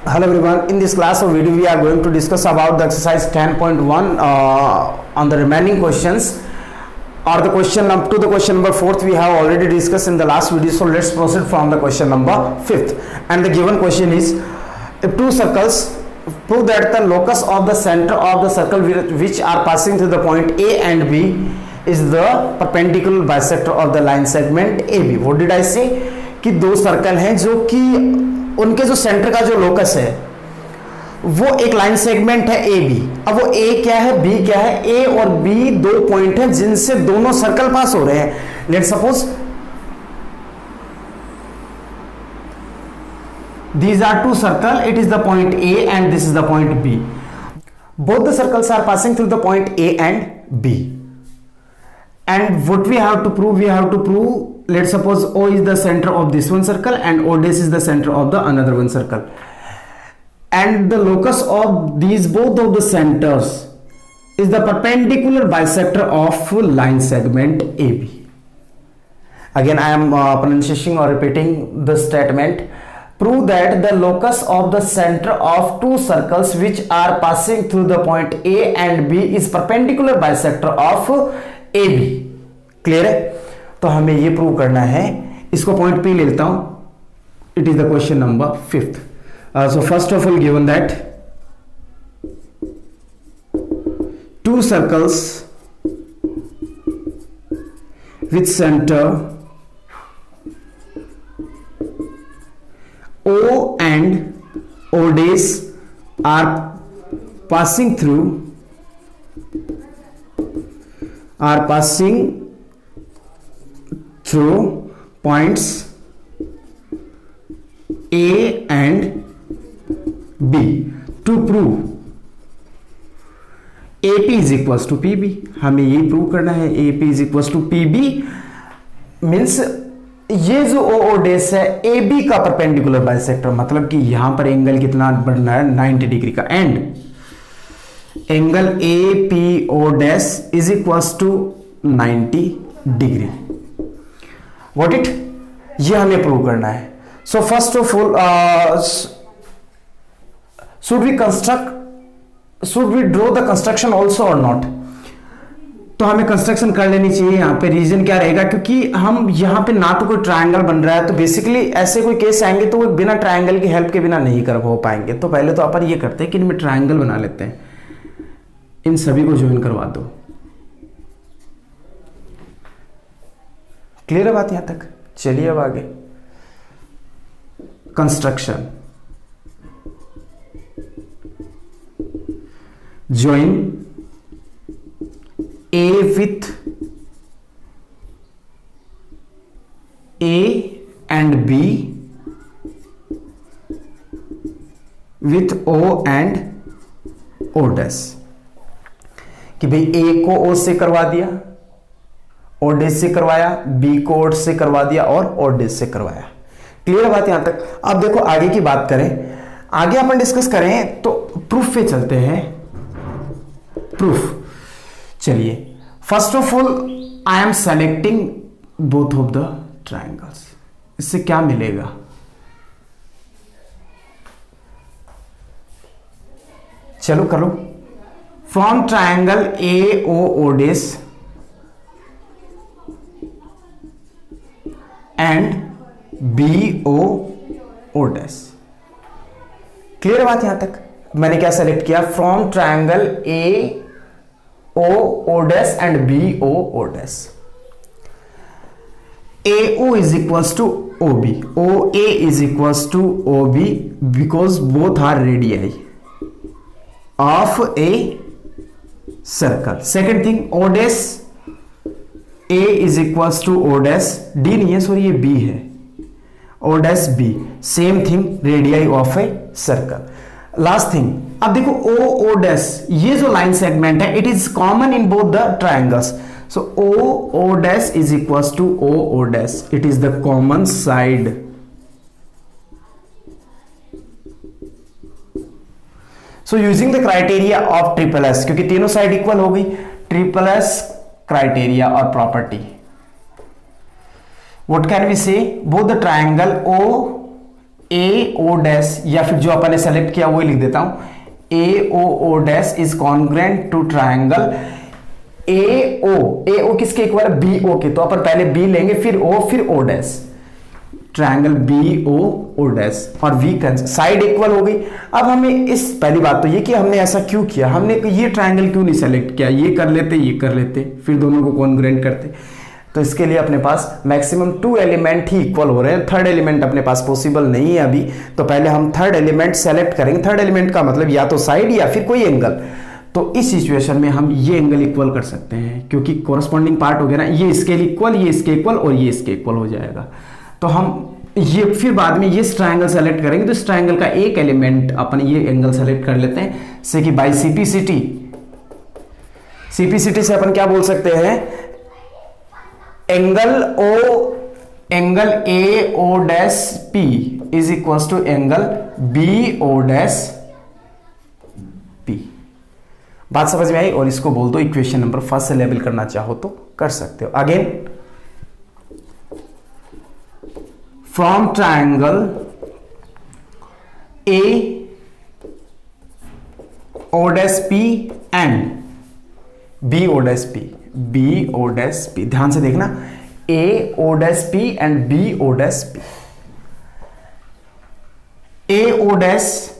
Hello everyone, in this class of video we are going to discuss about the exercise 10.1 on the remaining questions or the question up to the question number 4th we have already discussed in the last video. So let's proceed from the question number 5th, and the given question is, if two circles, prove that the locus of the center of the circle which are passing through the point A and B is the perpendicular bisector of the line segment AB. What did I say? कि दो circle हैं जो कि उनके जो centre का जो locus है वो एक लाइन सेगमेंट है ए बी. अब वो ए क्या है, बी क्या है? ए और बी दो पॉइंट हैं जिनसे दोनों सर्कल पास हो रहे हैं. Let's suppose these are two circle, it is the point A and this is the point B. Both the circles are passing through the point A and B. And what we have to prove? We have to prove, let's suppose O is the center of this one circle and O dash is the center of the another one circle. And the locus of these both of the centers is the perpendicular bisector of line segment AB. Again, I am pronouncing or repeating the statement. Prove that the locus of the center of two circles which are passing through the point A and B is perpendicular bisector of AB. Clear है? तो हमें ये prove करना है. इसको point P ले लेता हूं. It is the question number 5th. So first of all, given that two circles with center O and O dash are passing through points A and B. To prove AP is equals to PB, हमें ये prove करना है. AP is equals to PB means ये जो ओ डेस है AB का perpendicular bisector, मतलब कि यहां पर एंगल कितना बढ़ना है 90 डिग्री का. And angle APO dash is equals to 90 degree. What it? ये हमें प्रूव करना है. So first of all, should we draw the construction also और नॉट? तो हमें कंस्ट्रक्शन कर लेनी चाहिए. यहां पे रीजन क्या रहेगा? क्योंकि हम यहां पे ना तो कोई ट्रायंगल बन रहा है, तो बेसिकली ऐसे कोई केस आएंगे तो वो बिना ट्रायंगल की हेल्प के बिना नहीं कर हो पाएंगे. तो पहले तो अपन ये करते हैं कि इनमें ट्रायंगल बना लेते हैं. इन सभी को ज्वाइन करवा दो. क्लियर है बात यहां तक? चलिए अब आगे. Construction. Join A with A and B with O and O dash. कि भाई A को O से करवा दिया, O dash से करवाया, B को O से करवा दिया और O dash से करवाया. क्लियर बात यहां तक? अब देखो आगे की बात करें, आगे अपन डिस्कस करें तो प्रूफ पे चलते हैं. प्रूफ. चलिए, first of all I am selecting both of the triangles. इससे क्या मिलेगा? चलो करो. From triangle AOO dash and BOO dash. Clear बात यहां तक? मैंने क्या सेलेक्ट किया? From triangle AOO dash and BOO dash. AO is equals to OB. OA is equals to OB because both are radii of a circle. Second thing, O dash A is equals to O dash D नहीं है, sorry ये B है. O dash B, same thing, radii of a circle. Last thing, अब देखो O dash, ये जो line segment है it is common in both the triangles. So O dash is equals to O dash, it is the common side. So using the criteria of triple S, क्योंकि तीनों side equal हो गई, triple S criteria और property, what can we say? Both the triangle A O dash, या फिर जो अपन ने select किया वही लिख देता हूं, A O dash is congruent to triangle A O किसके इक्वल है, बी ओ के, तो अपन पहले बी लेंगे फिर O dash, triangle B O dash, और वी कैंसिल, साइड इक्वल हो गई। अब हमें इस पहली बात तो ये कि हमने ऐसा क्यों किया, हमने ये ट्राइंगल क्यों नहीं सेलेक्ट किया, ये कर लेते फिर दोनों को कॉन्ग्रुएंट करते। तो इसके लिए अपने पास मैक्सिमम 2 एलिमेंट ही इक्वल हो रहे हैं, थर्ड एलिमेंट अपने पास पॉसिबल नहीं है अभी, तो पहले हम थर्ड एलिमेंट सेलेक्ट करेंगे। थर्ड एलिमेंट का मतलब या तो साइड या फिर कोई एंगल, तो इस सिचुएशन में हम ये एंगल इक्वल कर सकते हैं, क्योंकि कोरस्पॉन्डिंग पार्ट हो गया ना, ये इसके इक्वल, ये इसके इक्वल और ये इसके इक्वल हो जाएगा। तो हम ये फिर बाद में ये ट्रायंगल सेलेक्ट करेंगे, तो इस ट्रायंगल का एक एलिमेंट अपन ये एंगल सेलेक्ट कर लेते हैं, से कि बाय सीपीसीटी से अपन क्या बोल सकते हैं, angle A O dash P is equal to angle B O dash P. बात समझ में आई, और इसको बोल दो इक्वेशन नंबर फर्स्ट से लेबल करना चाहो तो कर सकते हो। Again, from triangle A O dash P and B O dash P, ध्यान से देखना, A O dash P and B O dash P. A O dash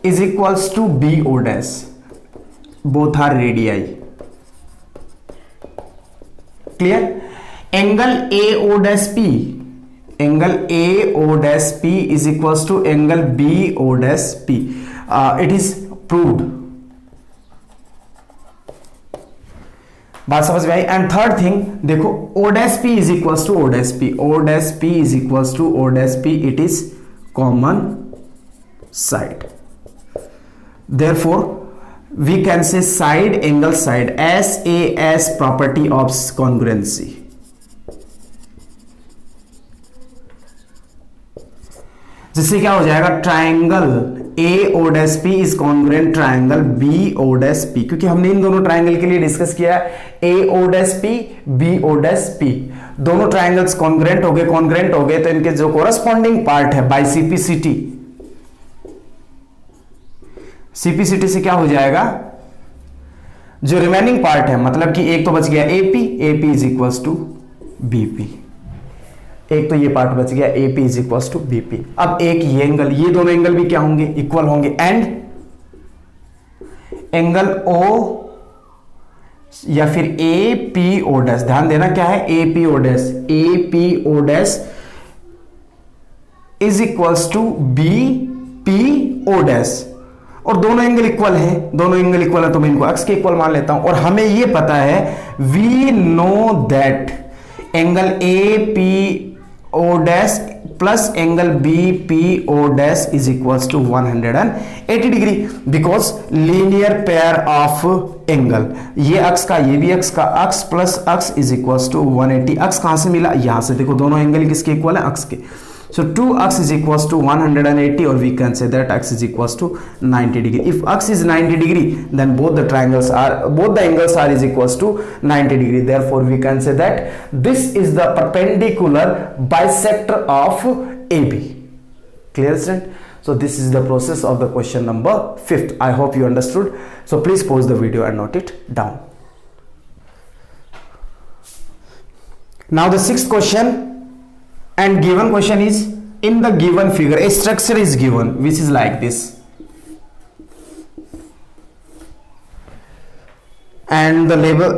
is equals to B O dash, both are radii, clear. Angle A O dash P is equals to angle B O dash P, it is proved. बात समझ में आई। And third thing देखो, O dash P is equals to O dash P, it is common side, therefore we can say side angle side, SAS property of congruency। जिससे क्या हो जाएगा, triangle A O dash P is congruent triangle B O dash P, क्योंकि हमने इन दोनों triangle के लिए discuss किया है, A O dash P B O dash P, दोनों ट्राइंगल्स कॉन्ग्रुएंट हो गए, तो इनके जो कोरस्पॉन्डिंग पार्ट है बाय सीपीसीटी से क्या हो जाएगा, जो रिमेनिंग पार्ट है, मतलब कि एक तो बच गया AP is equals to BP, एक तो ये पार्ट बच गया AP is equals to BP. अब एक ये एंगल, ये दोनों एंगल भी क्या होंगे, इक्वल होंगे, एंड एंगल ओ या फिर ए पी ओ डैश, ध्यान देना क्या है, A P O dash is equals to B P O dash, और दोनों एंगल इक्वल है, तो मैं इनको एक्स के इक्वल मान लेता हूं। और हमें ये पता है, we know that angle A P O dash plus angle B P O dash is equals to 180 degree, because linear pair of angle, ये अक्स का ये भी अक्स का, x plus x is equals to 180। X कहां से मिला, यहां से, देखो दोनों एंगल किसके इक्वल है, अक्स के। So 2x is equals to 180, or we can say that x is equals to 90 degree. If x is 90 degree, then both the angles are is equals to 90 degree. Therefore, we can say that this is the perpendicular bisector of AB. Clear, student? So this is the process of the question number 5th. I hope you understood. So please pause the video and note it down. Now the 6th question. And given question is, in the given figure a structure is given which is like this, and the label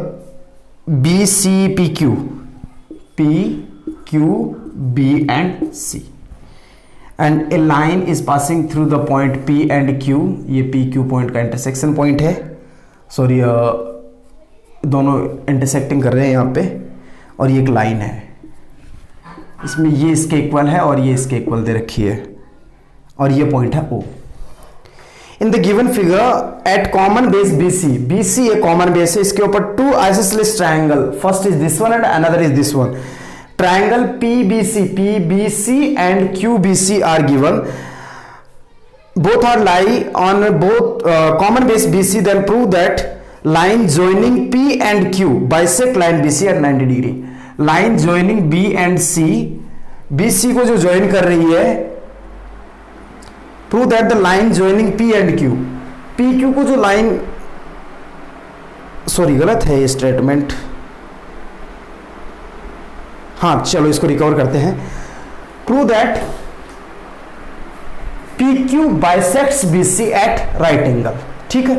BCPQ, PQ, B and C, and a line is passing through the point P and Q, ये PQ point का intersection point है, sorry दोनों intersecting कर रहे हैं यहाँ पे, और ये एक लाइन है, इसमें ये इसके इक्वल है और ये इसके इक्वल दे रखी है, और ये पॉइंट है O। In the given figure at common base BC एक कॉमन बेस है, इसके ऊपर 2 isosceles triangle, first is this one and another is this one, triangle PBC and QBC are given, both are lie on both common base BC, then prove that line joining P and Q bisect line BC at 90 degree. Line joining B and C BC को जो join कर रही है, prove that the line joining P and Q, PQ को जो line, sorry गलत है ये स्टेटमेंट, हाँ चलो इसको रिकवर करते हैं। Prove that PQ bisects BC at right angle. ठीक है,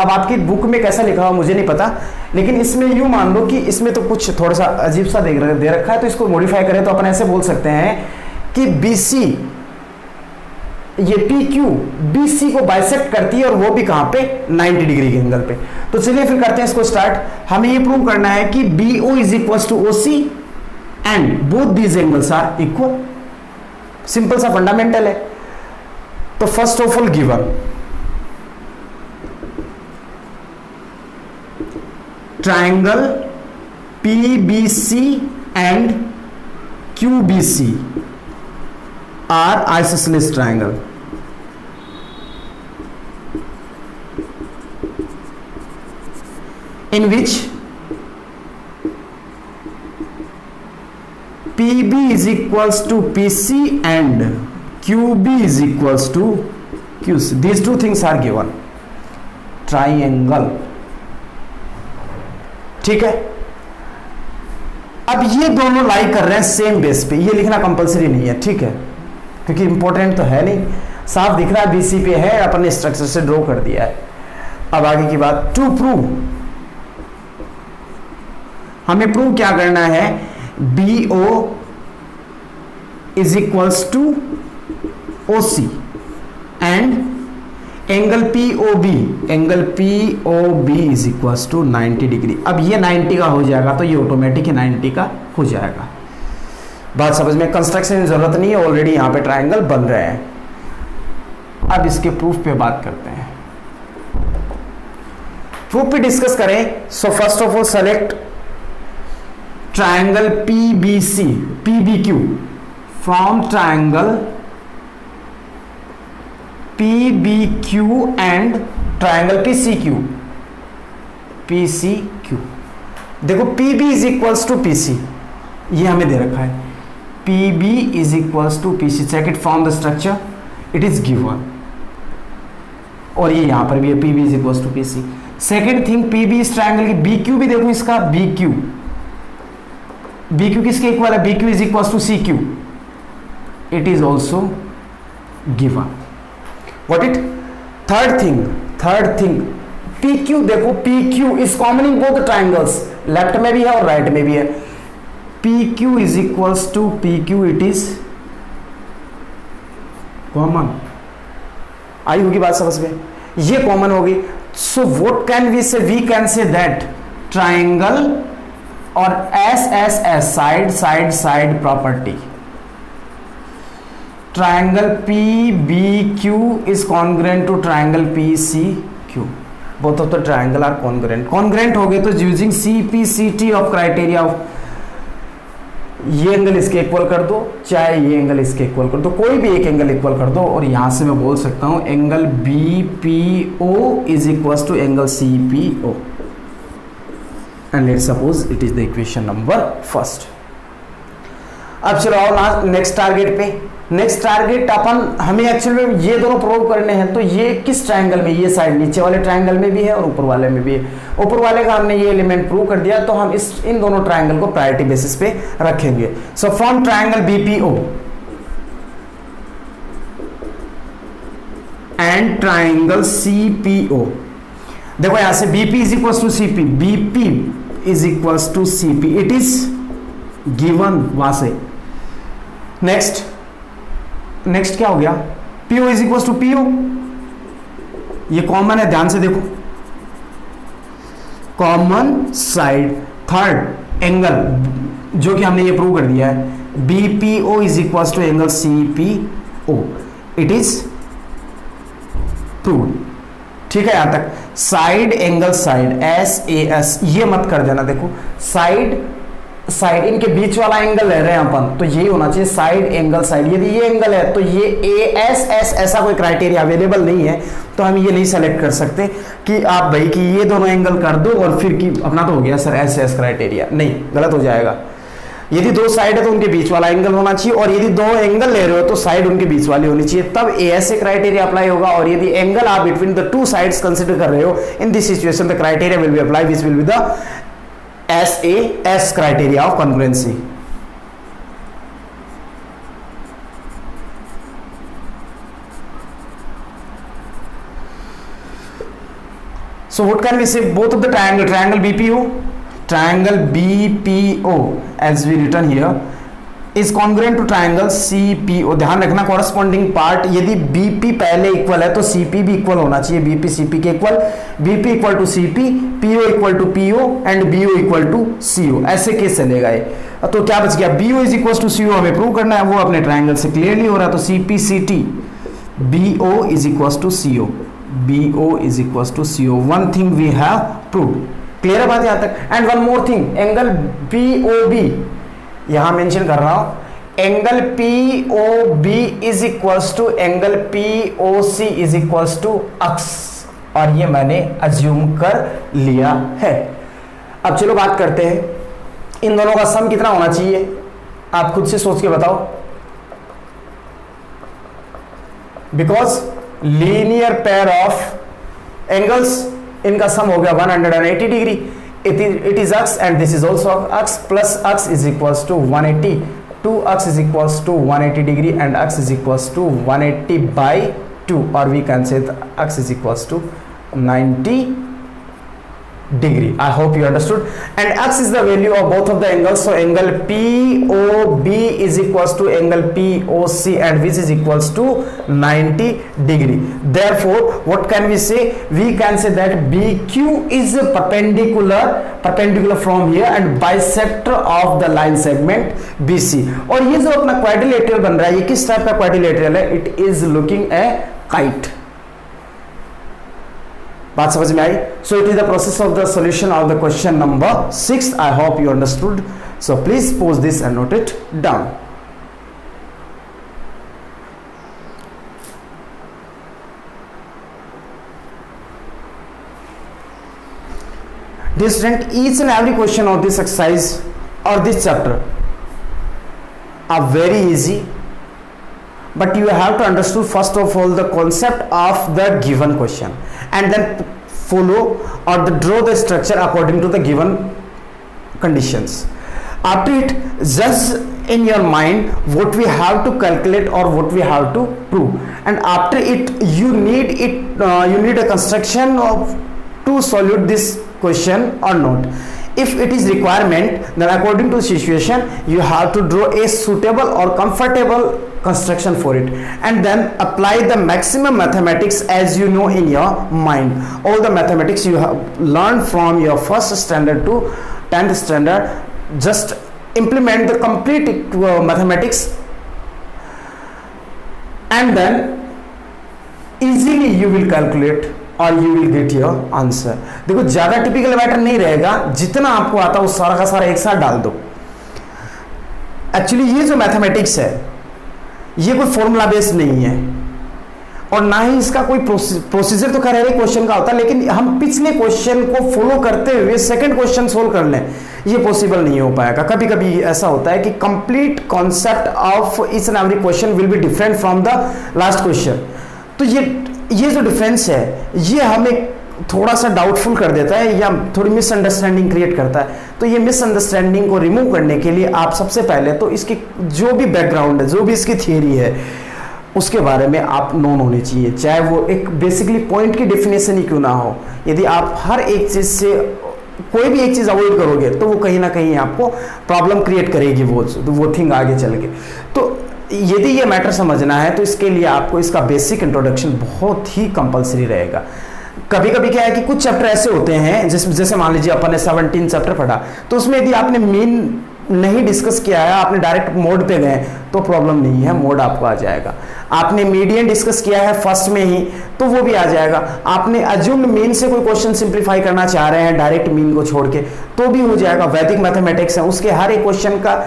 अब आपकी बुक में कैसा लिखा हुआ मुझे नहीं पता, लेकिन इसमें यूं मान लो कि इसमें तो कुछ थोड़ा सा अजीब सा दे रखा है, तो इसको मॉडिफाई करें तो अपन ऐसे बोल सकते हैं कि BC, ये PQ BC को बाइसेक्ट करती है और वो भी कहां पे, 90 डिग्री के एंगल पे। तो चलिए फिर करते हैं इसको स्टार्ट। हमें ये प्रूव करना है कि BO is equal to OC and both these angles are equal. Simple सा फंडामेंटल है। तो first of all given triangle PBC and QBC are isosceles triangle. In which PB is equals to PC and QB is equals to QC. These two things are given. Triangle. ठीक है, अब ये दोनों लाई कर रहे हैं सेम बेस पे, ये लिखना कंपलसरी नहीं है, ठीक है, क्योंकि इंपॉर्टेंट तो है नहीं, साफ दिख रहा है BC पे है, अपन ने स्ट्रक्चर से ड्रॉ कर दिया है। अब आगे की बात, टू प्रूव, हमें प्रूव क्या करना है, BO is equals to OC and angle POB is equals to 90 degree. अब ये 90 का हो जाएगा तो ये ऑटोमेटिक 90 का हो जाएगा। बात समझ में, कंस्ट्रक्शन की जरूरत नहीं है, ऑलरेडी यहां पे ट्राइंगल बन रहे हैं। अब इसके प्रूफ पे बात करते हैं, प्रूफ पे डिस्कस करें। So first of all select triangle PBQ from triangle PBQ and triangle PCQ। देखो PB is equals to PC, ये हमें दे रखा है, PB is equals to PC, check it from the structure, it is given, और ये यहां पर भी है PB is equals to PC। Second thing, PB इस ट्राइंगल की BQ भी देखो, इसका BQ किसके इक्वल है, BQ is equals to CQ, it is also given. What it, third thing PQ देखो, PQ is common in both triangles, left में भी है और राइट में भी है। PQ is equals to PQ, it is common. आई होगी बात समझ में, ये कॉमन होगी। So what can we say, we can say that triangle और SSS side property, triangle PBQ is congruent to triangle PCQ. Both of the triangle are congruent. Congruent हो गए तो using CPCT of criteria of, ये angle इसके equal कर दो, चाहे ये एंगल इसके इक्वल कर दो, कोई भी एक एंगल इक्वल कर दो, और यहां से मैं बोल सकता हूं angle BPO is equals to angle CPO, and let's suppose it is the equation number first. अब चलो आओ नेक्स्ट टारगेट पे। नेक्स्ट टारगेट अपन, हमें एक्चुअली में ये दोनों प्रूव करने हैं, तो ये किस ट्रायंगल में, ये साइड नीचे वाले ट्रायंगल में भी है और ऊपर वाले में भी है। ऊपर वाले का हमने ये एलिमेंट प्रूव कर दिया, तो हम इन दोनों ट्रायंगल को प्रायोरिटी बेसिस पे रखेंगे। So from triangle BPO and triangle CPO, देखो यहां से BP is equal to CP, BP is equal to CP, it is given वहां से। नेक्स्ट क्या हो गया, PO is equal to PO, ये कॉमन है, ध्यान से देखो, कॉमन साइड। थर्ड एंगल जो कि हमने ये प्रूव कर दिया है, BPO is equal to angle CPO, it is prove. ठीक है, यहां तक साइड एंगल साइड SAS, ये मत कर देना, देखो साइड इनके बीच वाला एंगल ले रहे हैं अपन, तो ये होना चाहिए साइड एंगल साइड। यदि ये एंगल है तो ये ASS, ऐसा कोई क्राइटेरिया अवेलेबल नहीं है, तो हम ये नहीं सेलेक्ट कर सकते कि आप भाई कि ये दोनों एंगल कर दो और फिर कि अपना तो हो गया सर SS क्राइटेरिया, नहीं, गलत हो जाएगा। यदि दो साइड है तो उनके बीच वाला एंगल होना चाहिए, और यदि दो एंगल ले रहे हो तो साइड उनके बीच वाली होनी चाहिए, तब ASA क्राइटेरिया अप्लाई होगा। और यदि एंगल आप between the two sides consider कर रहे हो, in this situation the criteria will be apply, which will be the SAS criteria of congruency. So what can we say? Both of the triangle BPO as we written here is congruent to triangle CPO। ध्यान रखना corresponding part, यदि BP पहले equal है तो CP भी equal होना चाहिए, BP CP के equal, BP equal to CP, PO equal to PO and BO equal to CO, ऐसे केस चलेगा ये। तो क्या बच गया? BO is equal to CO हमें प्रूव करना है, वो अपने ट्राइंगल से क्लियरली हो रहा है, तो CPCT BO is equal to CO, BO is equals to CO। One thing we have proved। Clear है बात यहाँ तक? And one more thing, angle POB यहां मेंशन कर रहा हूं, angle POB is equals to angle POC is equals to x, और ये मैंने अज्यूम कर लिया है। अब चलो बात करते हैं, इन दोनों का सम कितना होना चाहिए, आप खुद से सोच के बताओ। Because linear pair of angles, इनका सम हो गया 180 degree. It is x and this is also x, plus x is equals to 180, 2 x is equals to 180 degree and x is equals to 180/2, और we can say x is equals to 90 degree। I hope you understood। and x is the value of both of the angles, so angle POB is equals to angle POC and which is equals to 90 degree। therefore what can we say? We can say that BQ is perpendicular from here and bisector of the line segment BC। और ये जो अपना quadrilateral बन रहा है, ये किस type का quadrilateral है? It is looking a kite। बात समझ में आई? So it is the process of the solution of the question number 6। I hope you understood. So please pause this and note it down. Dear student, each and every question of this exercise or this chapter are very easy, but you have to understand first of all the concept of the given question and then follow or draw the structure according to the given conditions। after it, just in your mind what we have to calculate or what we have to prove, and after it you need a construction of to solve this question or not। if it is requirement, then according to situation you have to draw a suitable or comfortable construction for it, and then apply the maximum mathematics as you know in your mind, all the mathematics you have learned from your first standard to 10th standard, just implement the complete mathematics, and then easily you will calculate और you will get your answer. देखो ज्यादा typical matter नहीं रहेगा, जितना आपको आता है वो सारा का सारा एक साथ डाल दो। एक्चुअली ये जो मैथमेटिक्स है ये कोई फॉर्मूला बेस्ड नहीं है, और ना ही इसका कोई प्रोसीजर तो खैर है क्वेश्चन का होता है, लेकिन हम पिछले क्वेश्चन को फॉलो करते हुए सेकंड क्वेश्चन सोल्व कर लें, ये पॉसिबल नहीं हो पाएगा। कभी कभी ऐसा होता है कि complete concept of each and every question will be different from the last question. तो ये जो डिफरेंस है ये हमें थोड़ा सा डाउटफुल कर देता है या थोड़ी मिसअंडरस्टैंडिंग क्रिएट करता है। तो ये मिसअंडरस्टैंडिंग को रिमूव करने के लिए आप सबसे पहले तो इसकी जो भी बैकग्राउंड है, जो भी इसकी थियरी है, उसके बारे में आप नोन होने चाहिए, चाहे वो एक बेसिकली पॉइंट की डेफिनेशन ही क्यों ना हो। यदि आप हर एक चीज से कोई भी एक चीज अवॉइड करोगे तो वो कहीं ना कहीं आपको प्रॉब्लम क्रिएट करेगी, वो थिंग आगे चल के। तो यदि ये मैटर समझना है तो इसके लिए आपको इसका बेसिक इंट्रोडक्शन बहुत ही कंपलसरी रहेगा। कभी कभी क्या है कि कुछ चैप्टर ऐसे होते हैं जैसे मान लीजिए अपन ने 17 चैप्टर पढ़ा, तो उसमें यदि आपने मीन नहीं डिस्कस किया है, आपने डायरेक्ट मोड पे गए तो प्रॉब्लम नहीं है, मोड आपको आ जाएगा। आपने मीडियन डिस्कस किया है फर्स्ट में ही तो वो भी आ जाएगा। आपने अज्यूम्ड मीन से कोई क्वेश्चन सिंप्लीफाई करना चाह रहे हैं डायरेक्ट मीन को छोड़ के, तो भी हो जाएगा। वैदिक मैथमेटिक्स है, उसके हर एक क्वेश्चन का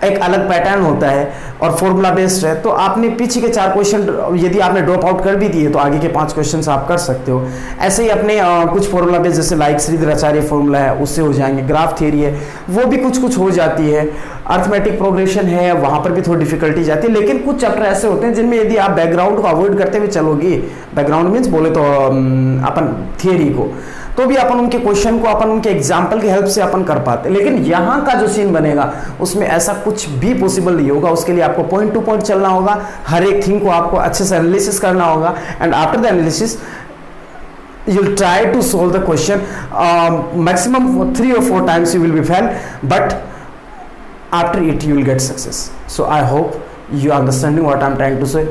एक अलग पैटर्न होता है और फॉर्मूला बेस्ड है। तो आपने पीछे के 4 क्वेश्चन यदि आपने ड्रॉप आउट कर भी दिए तो आगे के 5 क्वेश्चन आप कर सकते हो। ऐसे ही अपने कुछ फॉर्मूला बेस्ड जैसे लाइक श्रीधराचार्य फॉर्मूला है उससे हो जाएंगे, ग्राफ थियरी है वो भी कुछ कुछ हो जाती है, अर्थमेटिक प्रोग्रेशन है वहां पर भी थोड़ी डिफिकल्टी जाती है। लेकिन कुछ चैप्टर ऐसे होते हैं जिनमें यदि आप बैकग्राउंड को अवॉइड करते हुए चलोगे, बैकग्राउंड मीन्स बोले तो अपन थियरी को, तो भी अपन उनके क्वेश्चन को अपन उनके एग्जाम्पल की हेल्प से अपन कर पाते। लेकिन यहाँ का जो सीन बनेगा उसमें ऐसा कुछ भी पॉसिबल नहीं होगा। उसके लिए आपको पॉइंट टू पॉइंट चलना होगा, हर एक थिंग को आपको अच्छे से एनालिसिस करना होगा and after the analysis you'll try to solve the question. Maximum 3 or 4 times you will be fail, but after it you will get success. So I hope you are understanding what I'm trying to say.